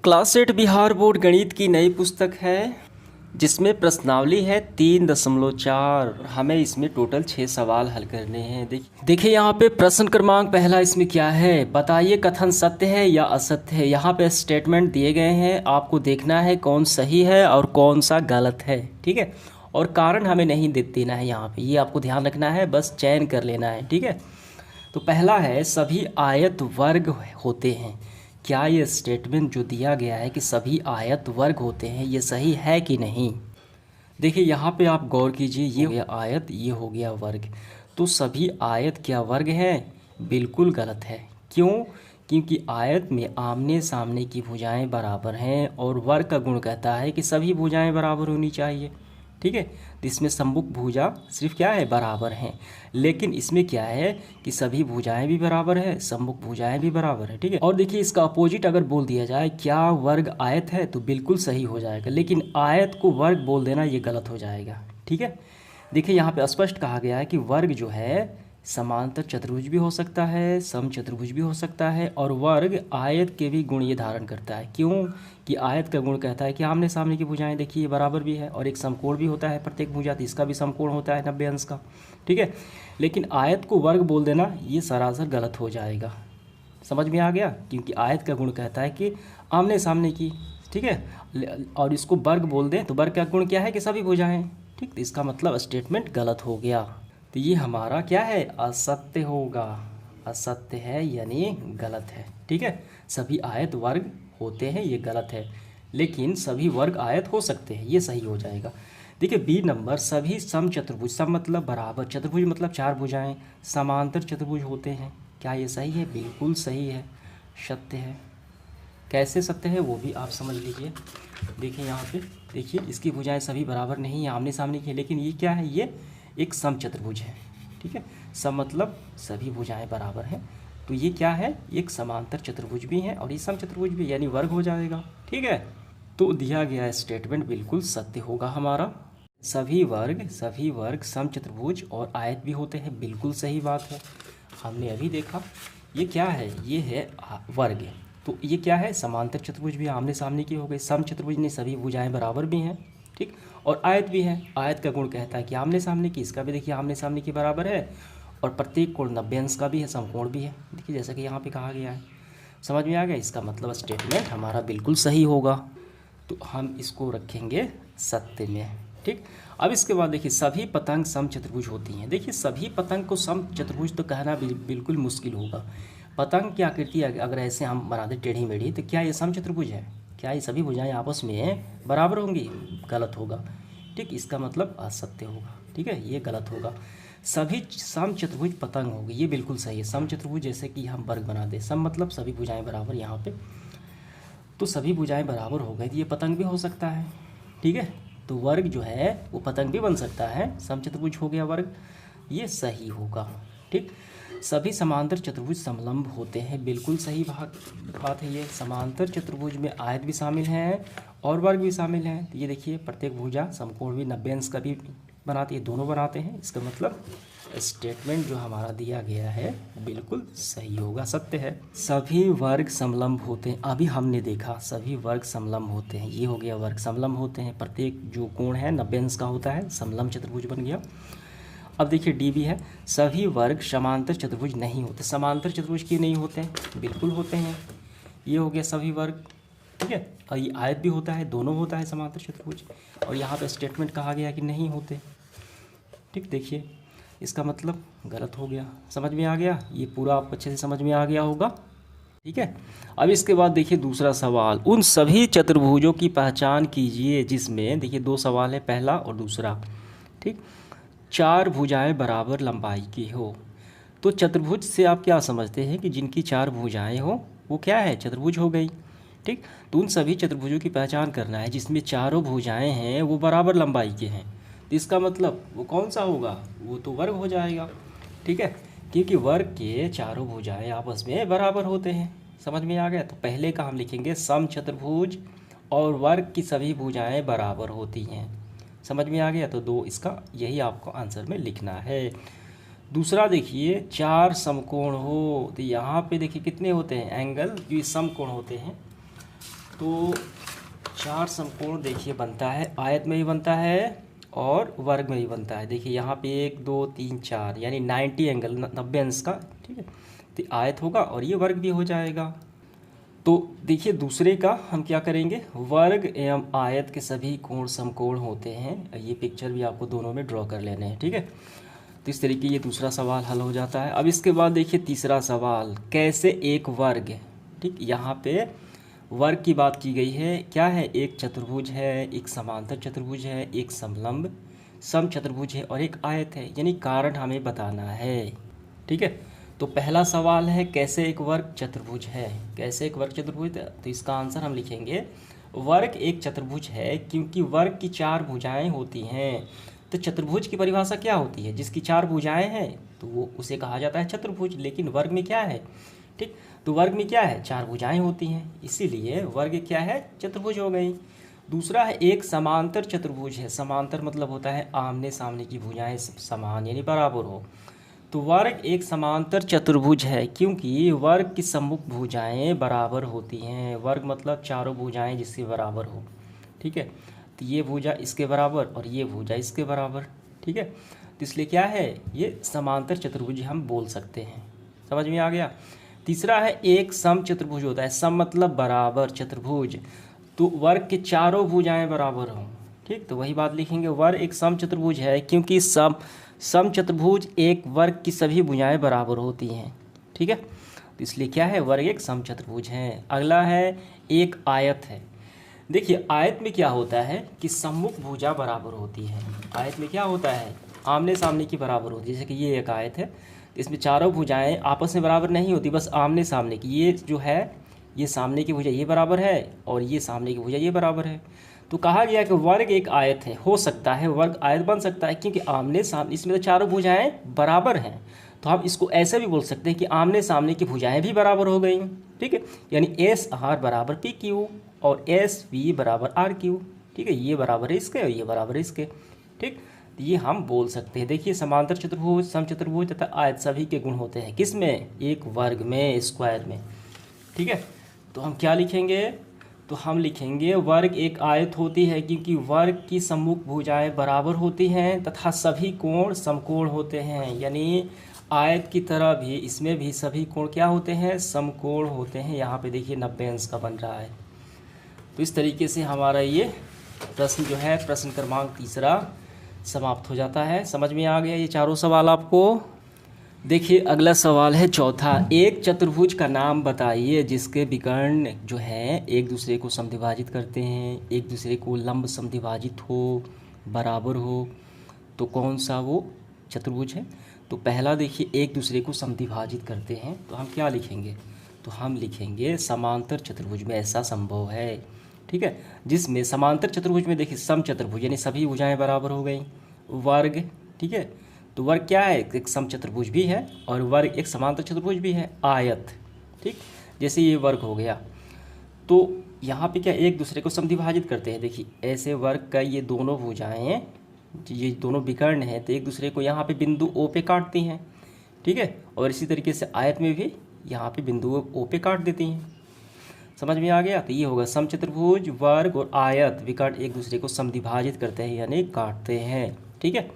Class 8 Bihar board गणित की नई पुस्तक है जिसमें प्रश्नावली है 3.4। हमें इसमें टोटल 6 सवाल हल करने हैं। देखिए यहाँ पे प्रश्न क्रमांक पहला इसमें क्या है, बताइए कथन सत्य है या असत्य है। यहाँ पे स्टेटमेंट दिए गए हैं, आपको देखना है कौन सही है और कौन सा गलत है। ठीक है, और कारण हमें नहीं देना है यहाँ पे, ये आपको ध्यान रखना है, बस चयन कर लेना है। ठीक है, तो पहला है सभी आयत वर्ग होते हैं। क्या ये स्टेटमेंट जो दिया गया है कि सभी आयत वर्ग होते हैं, ये सही है कि नहीं। देखिए यहाँ पे आप गौर कीजिए, ये हो गया आयत, ये हो गया वर्ग, तो सभी आयत क्या वर्ग हैं? बिल्कुल गलत है। क्यों? क्योंकि आयत में आमने सामने की भुजाएं बराबर हैं और वर्ग का गुण कहता है कि सभी भुजाएं बराबर होनी चाहिए। ठीक है, तो इसमें सम्मुख भुजा सिर्फ क्या है, बराबर हैं, लेकिन इसमें क्या है कि सभी भुजाएं भी बराबर है, सम्मुख भुजाएं भी बराबर है। ठीक है, और देखिए इसका अपोजिट अगर बोल दिया जाए, क्या वर्ग आयत है, तो बिल्कुल सही हो जाएगा, लेकिन आयत को वर्ग बोल देना ये गलत हो जाएगा। ठीक है, देखिए यहाँ पे स्पष्ट कहा गया है कि वर्ग जो है समांतर चतुर्भुज भी हो सकता है, समचतुर्भुज भी हो सकता है, और वर्ग आयत के भी गुण ये धारण करता है। क्यों? कि आयत का गुण कहता है कि आमने सामने की भुजाएं देखिए ये बराबर भी है, और एक समकोण भी होता है प्रत्येक भुजा, तो इसका भी समकोण होता है 90 अंश का। ठीक है, लेकिन आयत को वर्ग बोल देना ये सरासर गलत हो जाएगा। समझ में आ गया? क्योंकि आयत का गुण कहता है कि आमने सामने की, ठीक है, और इसको वर्ग बोल दें तो वर्ग का गुण क्या है कि सभी भुजाएं। ठीक, तो इसका मतलब स्टेटमेंट गलत हो गया, तो ये हमारा क्या है, असत्य होगा। असत्य है यानी गलत है। ठीक है, सभी आयत वर्ग होते हैं ये गलत है, लेकिन सभी वर्ग आयत हो सकते हैं, ये सही हो जाएगा। देखिए बी नंबर, सभी समचतुर्भुज, सम मतलब बराबर, चतुर्भुज मतलब 4 भुजाएं, समांतर चतुर्भुज होते हैं। क्या ये सही है? बिल्कुल सही है, सत्य है। कैसे सत्य है वो भी आप समझ लीजिए। देखिए यहाँ पे देखिए, इसकी भुजाएं सभी बराबर नहीं है, आमने सामने की है, लेकिन ये क्या है, ये एक समचतुर्भुज है। ठीक है, सम मतलब सभी भुजाएं बराबर हैं, तो ये क्या है, एक समांतर चतुर्भुज भी है और ये समचतुर्भुज भी, यानी वर्ग हो जाएगा। ठीक है, तो दिया गया स्टेटमेंट बिल्कुल सत्य होगा हमारा। सभी वर्ग समचतुर्भुज और आयत भी होते हैं, बिल्कुल सही बात है। हमने अभी देखा ये क्या है, ये है वर्ग, तो ये क्या है, समांतर चतुर्भुज भी आमने सामने की हो गई, समचतुर्भुज ने सभी भुजाएं बराबर भी हैं। ठीक, और आयत भी है, आयत का गुण कहता है कि आमने सामने की, इसका भी देखिए आमने सामने की बराबर है, और प्रत्येक कोण 90 अंश का भी है, समकोण भी है। देखिए जैसा कि यहाँ पे कहा गया है, समझ में आ गया? इसका मतलब स्टेटमेंट हमारा बिल्कुल सही होगा, तो हम इसको रखेंगे सत्य में। ठीक, अब इसके बाद देखिए सभी पतंग समचतुर्भुज होती हैं। देखिए सभी पतंग को समचतुर्भुज तो कहना बिल्कुल मुश्किल होगा। पतंग की आकृति अगर ऐसे हम बना दें टेढ़ी मेढ़ी, तो क्या ये समचतुर्भुज है? क्या ये सभी भुजाएं आपस में बराबर होंगी? गलत होगा। ठीक, इसका मतलब असत्य होगा। ठीक है, ये गलत होगा। सभी समचतुर्भुज पतंग होगी, ये बिल्कुल सही है। समचतुर्भुज जैसे कि हम वर्ग बना दें, सम मतलब सभी भुजाएं बराबर, यहाँ पे तो सभी भुजाएं बराबर हो गई, तो ये पतंग भी हो सकता है। ठीक है, तो वर्ग जो है वो पतंग भी बन सकता है, समचतुर्भुज हो गया वर्ग, ये सही होगा। ठीक, सभी समांतर चतुर्भुज समलंब होते हैं, बिल्कुल सही बात है। ये समांतर चतुर्भुज में आयत भी शामिल है और वर्ग भी शामिल है, तो ये देखिए प्रत्येक भुजा समकोण भी 90 अंश का भी बनाती है, दोनों बनाते हैं। इसका मतलब स्टेटमेंट जो हमारा दिया गया है बिल्कुल सही होगा, सत्य है। सभी वर्ग समलंब होते हैं, अभी हमने देखा सभी वर्ग समलंब होते हैं, ये हो गया वर्ग समलंब होते हैं, प्रत्येक जो कोण है 90 अंश का होता है, समलंब चतुर्भुज बन गया। अब देखिए डी भी है, सभी वर्ग समांतर चतुर्भुज नहीं होते। समांतर चतुर्भुज क्यों नहीं होते हैं? बिल्कुल होते हैं, ये हो गया सभी वर्ग। ठीक है, और ये आयत भी होता है, दोनों होता है समांतर चतुर्भुज, और यहाँ पे स्टेटमेंट कहा गया कि नहीं होते। ठीक, देखिए इसका मतलब गलत हो गया। समझ में आ गया? ये पूरा आपको अच्छे से समझ में आ गया होगा। ठीक है, अब इसके बाद देखिए दूसरा सवाल, उन सभी चतुर्भुजों की पहचान कीजिए जिसमें, देखिए 2 सवाल है, पहला और दूसरा। ठीक, 4 भुजाएं बराबर लंबाई की हो। तो चतुर्भुज से आप क्या समझते हैं कि जिनकी 4 भुजाएं हो वो क्या है, चतुर्भुज हो गई। ठीक, तो उन सभी चतुर्भुजों की पहचान करना है जिसमें चारों भुजाएं हैं वो बराबर लंबाई के हैं, तो इसका मतलब वो कौन सा होगा, वो तो वर्ग हो जाएगा। ठीक है, क्योंकि वर्ग के चारों भुजाएं आपस में बराबर होते हैं। समझ में आ गया? तो पहले का हम लिखेंगे समचतुर्भुज और वर्ग की सभी भुजाएं बराबर होती हैं। समझ में आ गया? तो 2 इसका यही आपको आंसर में लिखना है। दूसरा देखिए 4 समकोण हो, तो यहाँ पे देखिए कितने होते हैं एंगल, जो समकोण होते हैं तो 4 समकोण देखिए बनता है, आयत में भी बनता है और वर्ग में भी बनता है। देखिए यहाँ पे 1 2 3 4 यानी 90 एंगल, 90 अंश का, ठीक है। तो आयत होगा और ये वर्ग भी हो जाएगा। तो देखिए दूसरे का हम क्या करेंगे, वर्ग एवं आयत के सभी कोण समकोण होते हैं। ये पिक्चर भी आपको दोनों में ड्रॉ कर लेने हैं, ठीक है। तो इस तरीके ये दूसरा सवाल हल हो जाता है। अब इसके बाद देखिए तीसरा सवाल, कैसे एक वर्ग, ठीक, यहाँ पे वर्ग की बात की गई है। क्या है, एक चतुर्भुज है, एक समांतर चतुर्भुज है, एक समलंब समचतुर्भुज है और एक आयत है, यानी कारण हमें बताना है, ठीक है। तो पहला सवाल है कैसे एक वर्ग चतुर्भुज है, कैसे एक वर्ग चतुर्भुज है। तो इसका आंसर हम लिखेंगे, वर्ग एक चतुर्भुज है क्योंकि वर्ग की 4 भुजाएं होती हैं। तो चतुर्भुज की परिभाषा क्या होती है, जिसकी 4 भुजाएं हैं तो वो उसे कहा जाता है चतुर्भुज। लेकिन वर्ग में क्या है, ठीक, तो वर्ग में क्या है, 4 भुजाएं होती हैं, इसीलिए वर्ग क्या है, चतुर्भुज हो गई। दूसरा है एक समांतर चतुर्भुज है। समांतर मतलब होता है आमने सामने की भुजाएं समान यानी बराबर हो। तो वर्ग एक समांतर चतुर्भुज है क्योंकि वर्ग की सम्मुख भुजाएं बराबर होती हैं। वर्ग मतलब चारों भुजाएं जिसके बराबर हो, ठीक है। तो ये भुजा इसके बराबर और ये भुजा इसके बराबर, ठीक है। तो इसलिए क्या है, ये समांतर चतुर्भुज हम बोल सकते हैं। समझ में आ गया। तीसरा है एक सम चतुर्भुज होता है। सम मतलब बराबर, चतुर्भुज तो वर्ग के चारों भुजाएं बराबर हों, ठीक। तो वही बात लिखेंगे, वर्ग एक सम चतुर्भुज है क्योंकि सम चतुर्भुज एक वर्ग की सभी भुजाएं बराबर होती हैं, ठीक है। तो इसलिए क्या है, वर्ग एक सम चतुर्भुज है। अगला है एक आयत है। देखिए आयत में क्या होता है कि सम्मुख भुजा बराबर होती है। आयत में क्या होता है, आमने सामने की बराबर होती है। जैसे कि ये एक आयत है, इसमें चारों भुजाएं आपस में बराबर नहीं होती, बस आमने सामने की। ये जो है ये सामने की भुजा ये बराबर है और ये सामने की भुजा ये बराबर है। तो कहा गया कि वर्ग एक आयत है, हो सकता है वर्ग आयत बन सकता है क्योंकि आमने सामने इसमें तो चारों भुजाएं बराबर हैं। तो हम इसको ऐसे भी बोल सकते हैं कि आमने सामने की भुजाएं भी बराबर हो गई, ठीक है। यानी एस आर बराबर पी क्यू और एस वी बराबर आर क्यू, ठीक है। ये बराबर है इसके और ये बराबर है इसके, ठीक। ये हम बोल सकते हैं। देखिए समांतर चतुर्भुज, समचतुर्भुज तथा आयत सभी के गुण होते हैं किसमें, एक वर्ग में, स्क्वायर में, ठीक है। तो हम क्या लिखेंगे, तो हम लिखेंगे वर्ग एक आयत होती है क्योंकि वर्ग की सम्मुख भुजाएं बराबर होती हैं तथा सभी कोण समकोण होते हैं। यानी आयत की तरह भी इसमें भी सभी कोण क्या होते हैं, समकोण होते हैं। यहाँ पे देखिए 90 अंश का बन रहा है। तो इस तरीके से हमारा ये प्रश्न जो है, प्रश्न क्रमांक तीसरा समाप्त हो जाता है। समझ में आ गया ये चारों सवाल आपको। देखिए अगला सवाल है चौथा, एक चतुर्भुज का नाम बताइए जिसके विकर्ण जो है एक दूसरे को समद्विभाजित करते हैं, एक दूसरे को लंब समद्विभाजित हो, बराबर हो। तो कौन सा वो चतुर्भुज है। तो पहला देखिए एक दूसरे को समद्विभाजित करते हैं, तो हम क्या लिखेंगे, तो हम लिखेंगे समांतर चतुर्भुज में ऐसा संभव है, ठीक है। जिसमें समांतर चतुर्भुज में देखिए सम चतुर्भुज यानी सभी भुजाएं बराबर हो गई। वर्ग, ठीक है। तो वर्ग क्या है, एक समचतुर्भुज भी है और वर्ग एक समांतर चतुर्भुज भी है। आयत, ठीक, जैसे ये वर्ग हो गया। तो यहाँ पे क्या एक दूसरे को समद्विभाजित करते हैं। देखिए ऐसे वर्ग का ये दोनों भुजाएं, ये दोनों विकर्ण हैं, तो एक दूसरे को यहाँ पे बिंदु ओ पे काटती हैं, ठीक है। और इसी तरीके से आयत में भी यहाँ पे बिंदु ओ पे काट देती हैं। समझ में आ गया। तो ये होगा समचतुर्भुज, वर्ग और आयत विकर्ण एक दूसरे को समद्विभाजित करते हैं यानी काटते हैं, ठीक है।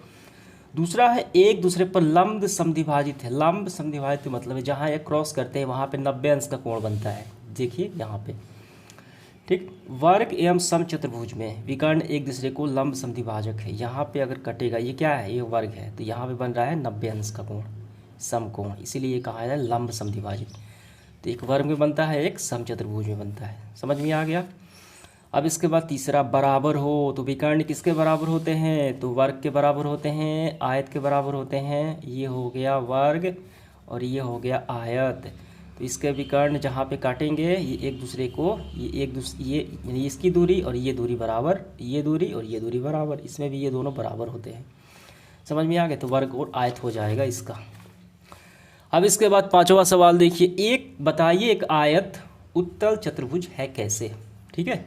दूसरा है एक दूसरे पर लंब समद्विभाजित है। लंब समद्विभाजित मतलब है जहाँ ये क्रॉस करते हैं वहाँ पे 90 अंश का कोण बनता है। देखिए यहाँ पे, ठीक। वर्ग एवं समचतुर्भुज में विकर्ण एक दूसरे को लंब समद्विभाजक है। यहाँ पे अगर कटेगा, ये क्या है, ये वर्ग है, तो यहाँ पे बन रहा है 90 अंश का कोण, समकोण, इसीलिए कहा है लंब समद्विभाजित। तो एक वर्ग में बनता है, एक समचतुर्भुज में बनता है। समझ में आ गया। अब इसके बाद तीसरा, बराबर हो। तो विकर्ण किसके बराबर होते हैं, तो वर्ग के बराबर होते हैं, आयत के बराबर होते हैं। ये हो गया वर्ग और ये हो गया आयत। तो इसके विकर्ण जहाँ पे काटेंगे ये एक दूसरे को, ये यानी इसकी दूरी और ये दूरी बराबर, ये दूरी और ये दूरी बराबर, इसमें भी ये दोनों बराबर होते हैं। समझ में आ गया। तो वर्ग और आयत हो जाएगा इसका। अब इसके बाद पांचवा सवाल देखिए, एक बताइए एक आयत उत्तल चतुर्भुज है कैसे, ठीक है।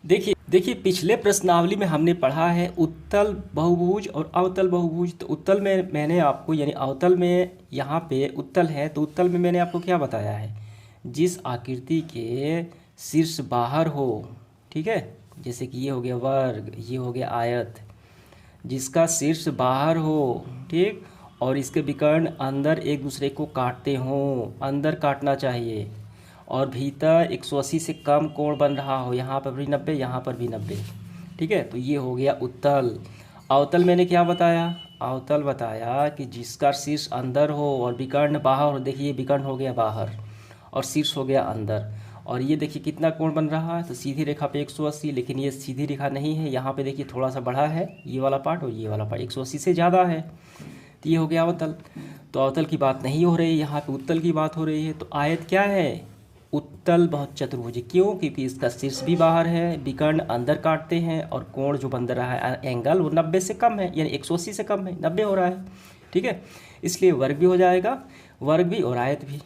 देखिए पिछले प्रश्नावली में हमने पढ़ा है उत्तल बहुभुज और अवतल बहुभुज। तो उत्तल में मैंने आपको, यानी अवतल में यहाँ पे उत्तल है, तो उत्तल में मैंने आपको क्या बताया है, जिस आकृति के शीर्ष बाहर हो, ठीक है, जैसे कि ये हो गया वर्ग, ये हो गया आयत, जिसका शीर्ष बाहर हो, ठीक, और इसके विकर्ण अंदर एक दूसरे को काटते हों, अंदर काटना चाहिए, और भीतर 180 से कम कोण बन रहा हो, यहाँ पर भी 90, यहाँ पर भी 90, ठीक है, तो ये हो गया उत्तल। अवतल मैंने क्या बताया? अवतल बताया कि जिसका शीर्ष अंदर हो और विकर्ण बाहर हो। देखिए विकर्ण हो गया बाहर और शीर्ष हो गया अंदर, और ये देखिए कितना कोण बन रहा है, तो सीधी रेखा पे 180, लेकिन ये सीधी रेखा नहीं है, यहाँ पे देखिए थोड़ा सा बढ़ा है ये वाला पार्ट, और ये वाला पार्ट 180 से ज़्यादा है, तो ये हो गया अवतल। तो अवतल की बात नहीं हो रही है, यहाँ पे उत्तल की बात हो रही है। तो आयत क्या है? उत्तल बहुत चतुर्भुज। क्यों? क्योंकि इसका शीर्ष भी बाहर है, विकर्ण अंदर काटते हैं, और कोण जो बन रहा है एंगल वो 90 से कम है, यानी 180 से कम है, 90 हो रहा है, ठीक है, इसलिए वर्ग भी हो जाएगा, वर्ग भी और आयत भी।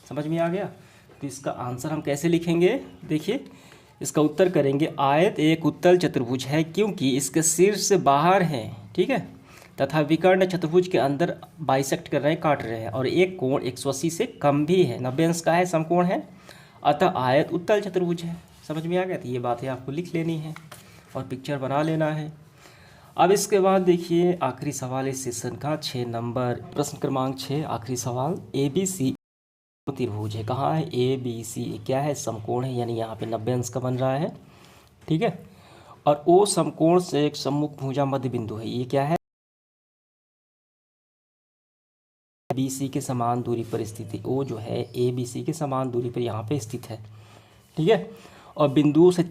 समझ में आ गया? तो इसका आंसर हम कैसे लिखेंगे? देखिए इसका उत्तर करेंगे, आयत एक उत्तल चतुर्भुज है क्योंकि इसके शीर्ष बाहर है, ठीक है, तथा विकर्ण चतुर्भुज के अंदर बाइसेक्ट कर रहे हैं, काट रहे हैं, और एक कोण 180 से कम भी है, 90 अंश का है, समकोण है, अतः आयत उत्तल चतुर्भुज है। समझ में आ गया? तो ये बातें आपको लिख लेनी है और पिक्चर बना लेना है। अब इसके बाद देखिए आखिरी सवाल इस सेशन का 6 नंबर, प्रश्न क्रमांक 6, आखिरी सवाल। ABC त्रिभुज है, कहाँ है? ABC क्या है? समकोण है, यानी यहाँ पे 90 अंश का बन रहा है, ठीक है, और O समकोण से एक सम्मुख भुजा मध्य बिंदु है, ये क्या है? BC के समान दूरी पर स्थित है, O जो है ABC के समान दूरी पर यहाँ पे स्थित है, ठीक है, और बिंदुओं से